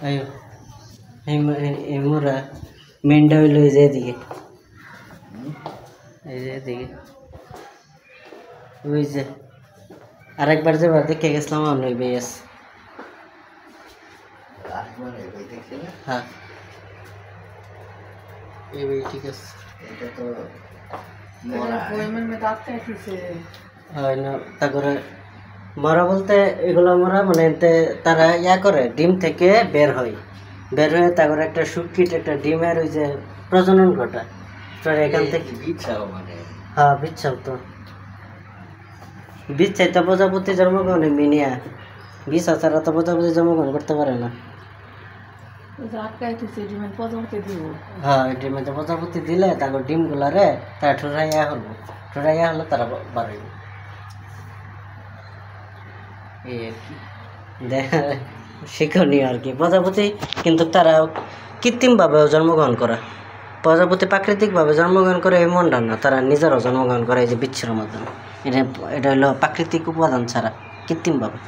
আয়ো এই মোরা মেনটা হইলো এই যে এদিকে, এই যে এদিকে ওই যে আরেকবার যে দেখে গেছিলাম আমি ওই বেশ। হ্যাঁ এই ঠিক আছে। এটা তো হয় না তারপরে মরা বলতে এগুলো মরা মানে তারা ইয়া করে ডিম থেকে বের হয়, বের হয়ে তারপরে একটা শুটকিট একটা ডিমের ওই যে প্রজনন ঘটায়। এখান থেকে বিচ্ছাও মানে হ্যাঁ বিচ্ছাও তো বীজ চাইতে প্রজাপতি জন্মগ্রহণ মিনিয়া বীজ ছাড়া তো প্রজাপতি জন্মগ্রহণ করতে পারে না। হ্যাঁ ডিমে তো প্রজাপতি দিলে তারপর ডিমগুলা রে তারা ঠোরাইয়া হলো, ঠোরাইয়া হলে তারা বাড়াইব। এই আর কি দেখা শিক্ষণীয় আর কি। প্রজাপতি কিন্তু তারা কৃত্রিমভাবেও জন্মগ্রহণ করে, প্রজাপতি প্রাকৃতিকভাবে জন্মগ্রহণ করে এমন না, তারা নিজেরাও জন্মগ্রহণ করে এই যে বিচ্ছের মাধ্যমে। এটা হলো প্রাকৃতিক উপাদান ছাড়া কৃত্রিমভাবে।